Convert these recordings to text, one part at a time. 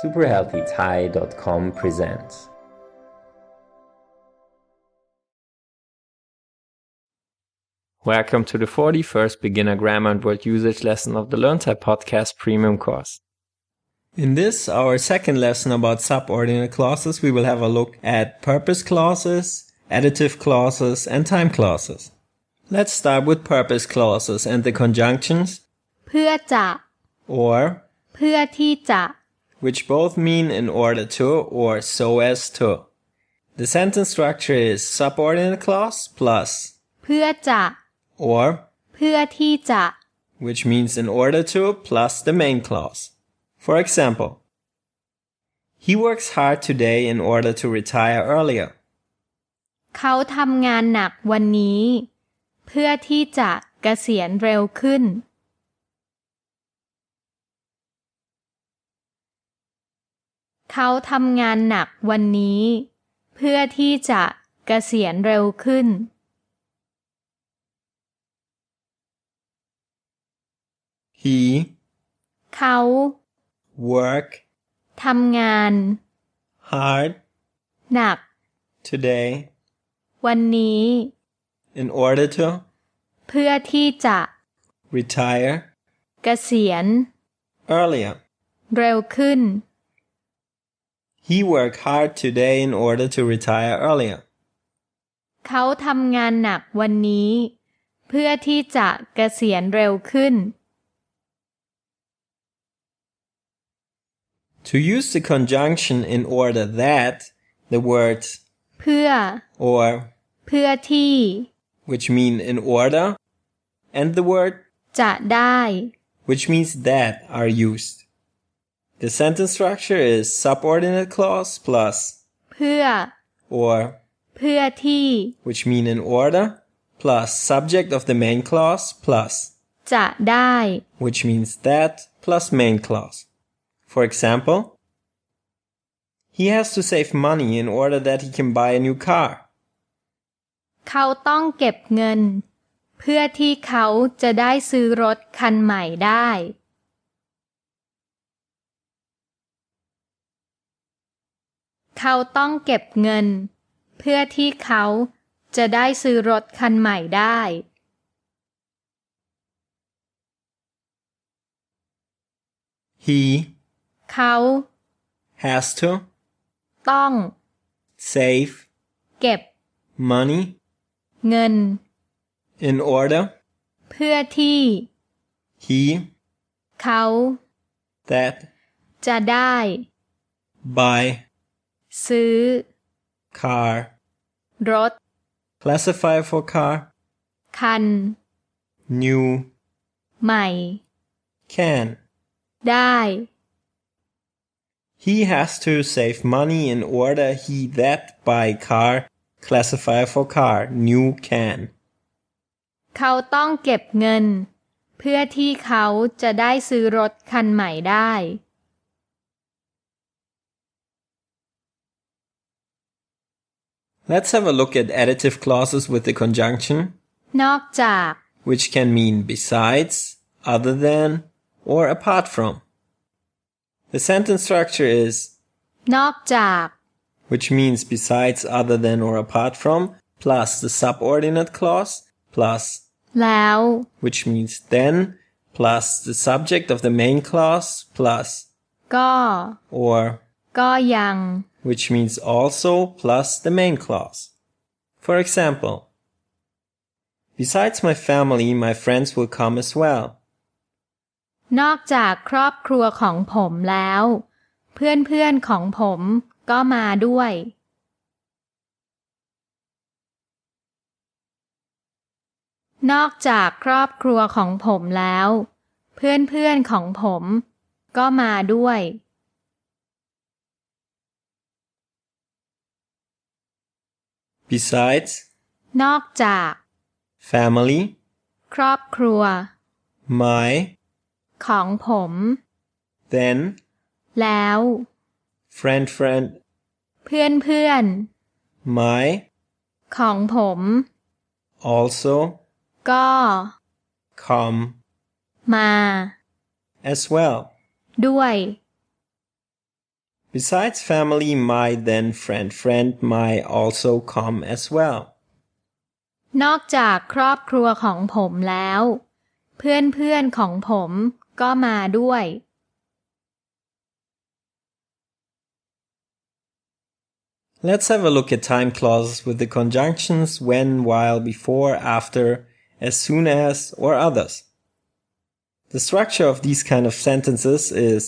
SuperHealthyThai.com presents. Welcome to the 41st Beginner Grammar and Word Usage lesson of the Learningthai podcast premium course. In this, our second lesson about subordinate clauses, we will have a look at purpose clauses, additive clauses, and time clauses. Let's start with purpose clauses and the conjunctions เพื่อจะ or เพื่อที่จะ which both mean in order to or so as to. The sentence structure is subordinate clause plus เพื่อจะ or เพื่อที่จะ which means in order to plus the main clause. For example, he works hard today in order to retire earlier. เขาทำงานหนักวันนี้ เพื่อที่จะเกษียณเร็วขึ้น เขาทำงานหนักวันนี้ เพื่อที่จะเกษียณเร็วขึ้น He เขา work ทำงาน hard หนัก today วันนี้ in order to เพื่อที่จะ retire เกษียณ earlier. เร็วขึ้น He worked hard today in order to retire earlier. เขาทำงานหนักวันนี้ เพื่อที่จะเกษียณเร็วขึ้น To use the conjunction in order that, the words เพื่อ or เพื่อที่ which mean in order and the word จะได้ which means that are used. The sentence structure is subordinate clause plus เพื่อ or เพื่อที่ which mean in order plus subject of the main clause plus จะได้ which means that plus main clause. For example, he has to save money in order that he can buy a new car. เขาต้องเก็บเงิน เพื่อที่เขาจะได้ซื้อรถคันใหม่ได้ เขาต้องเก็บเงิน เพื่อที่เขาจะได้ซื้อรถคันใหม่ได้ He เขา has to ต้อง save เก็บ money เงิน in order เพื่อที่ he เขา that จะได้ buy ซื้อ car รถ classify for car คัน new ใหม่ can ได้ he has to save money in order he that buy car classify for car new can เขาต้องเก็บเงิน เพื่อที่เขาจะได้ซื้อรถคันใหม่ได้ Let's have a look at additive clauses with the conjunction นอกจาก which can mean besides, other than, or apart from. The sentence structure is นอกจาก which means besides, other than, or apart from, plus the subordinate clause, plus แล้ว which means then, plus the subject of the main clause, plus ก็ or ก็ยัง which means also plus the main clause. For example, besides my family, my friends will come as well. นอกจากครอบครัวของผมแล้ว เพื่อนๆของผมก็มาด้วย นอกจากครอบครัวของผมแล้ว เพื่อนๆของผมก็มาด้วย Besides นอกจาก family, ครอบครัว my, ของผม then, แล้ว friend, เพื่อน my, ๆของผม also, ก็ come, มา as well. ด้วย Besides family, my then friend might also come as well. นอกจากครอบครัวของผมแล้ว เพื่อนของผมก็มาด้วย Let's have a look at time clauses with the conjunctions when, while, before, after, as soon as, or others. The structure of these kind of sentences is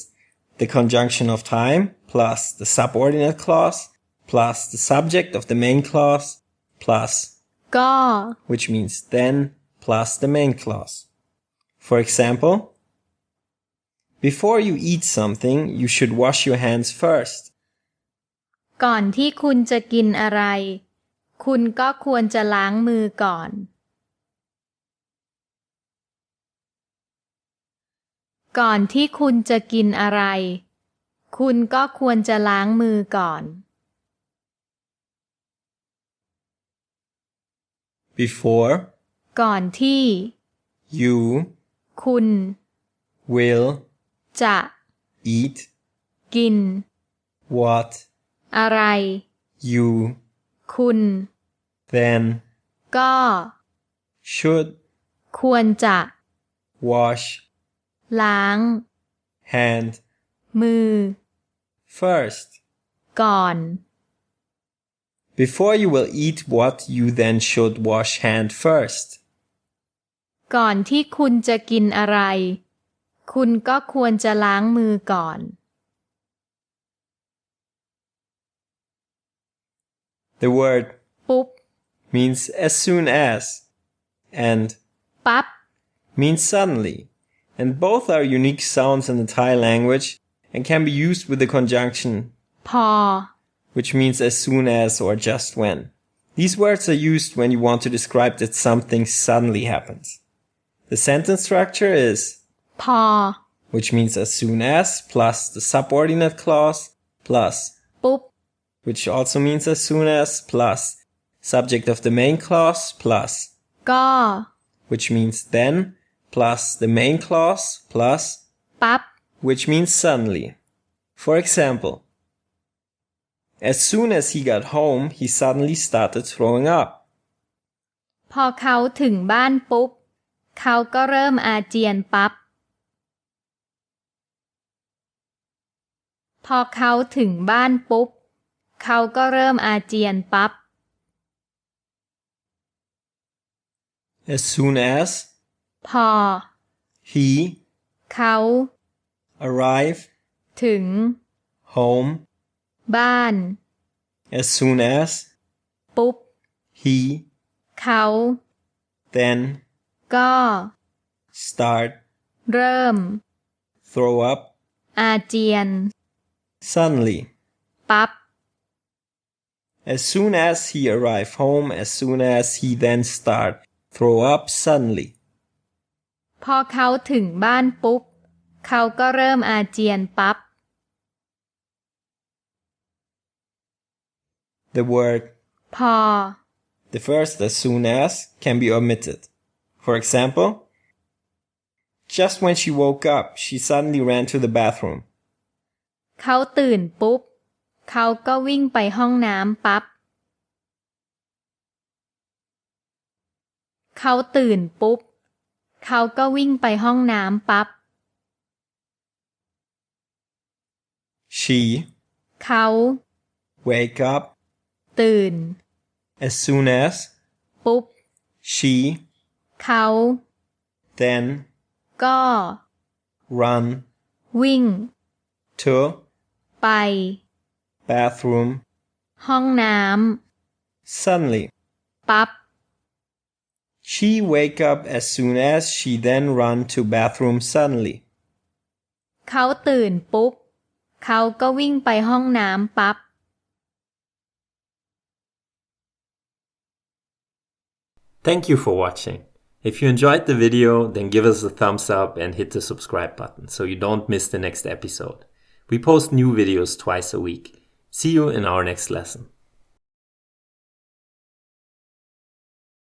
the conjunction of time plus the subordinate clause plus the subject of the main clause plus ก็ which means then plus the main clause. For example, before you eat something, you should wash your hands first. ก่อนที่คุณจะกินอะไร คุณก็ควรจะล้างมือก่อน ก่อนที่คุณจะกินอะไร คุณก็ควรจะล้างมือก่อน Before ก่อนที่ you คุณ will จะ eat กิน what อะไร you คุณ then ก็ should ควรจะ wash ล้าง hand มือ first. ก่อน Before you will eat what, you then should wash hand first. ก่อนที่คุณจะกินอะไร คุณก็ควรจะล้างมือก่อน The word ปุ๊บ means as soon as and ปั๊บ means suddenly, and both are unique sounds in the Thai language and can be used with the conjunction พอ which means as soon as or just when. These words are used when you want to describe that something suddenly happens. The sentence structure is พอ which means as soon as plus the subordinate clause plus ปุ๊บ which also means as soon as plus subject of the main clause plus ก็ which means then plus the main clause plus ปั๊บ which means suddenly. For example, as soon as he got home, he suddenly started throwing up. พอเขาถึงบ้านปุ๊บ เขาก็เริ่มอาเจียนปั๊บ พอเขาถึงบ้านปุ๊บ เขาก็เริ่มอาเจียนปั๊บ As soon as พอ he เขา arrived ถึง home, บ้าน as soon as ปุ๊บ he เขา then ก็ start เริ่ม throw up อาเจียน suddenly. ปั๊บ As soon as he arrived home, as soon as he then start throw up suddenly. พอเขาถึงบ้านปุ๊บ เขาก็เริ่มอาเจียนปั๊บ The word พอ the first as soon as can be omitted. For example, just when she woke up, she suddenly ran to the bathroom. เขาตื่นปุ๊บ เขาก็วิ่งไปห้องน้ำปั๊บ เขาตื่นปุ๊บ เขาก็วิ่งไปห้องน้ำปั๊บ She เขา wake up ตื่น as soon as ปุ๊บ she เขา then ก็ run วิ่ง to ไป bathroom ห้องน้ suddenly. ำปั๊บ She wake up as soon as she then run to bathroom suddenly. เขาตื่นปุ๊บ เขาก็วิ่งไปห้องน้ำปั๊บ Thank you for watching. If you enjoyed the video, then give us a thumbs up and hit the subscribe button so you don't miss the next episode. We post new videos twice a week. See you in our next lesson.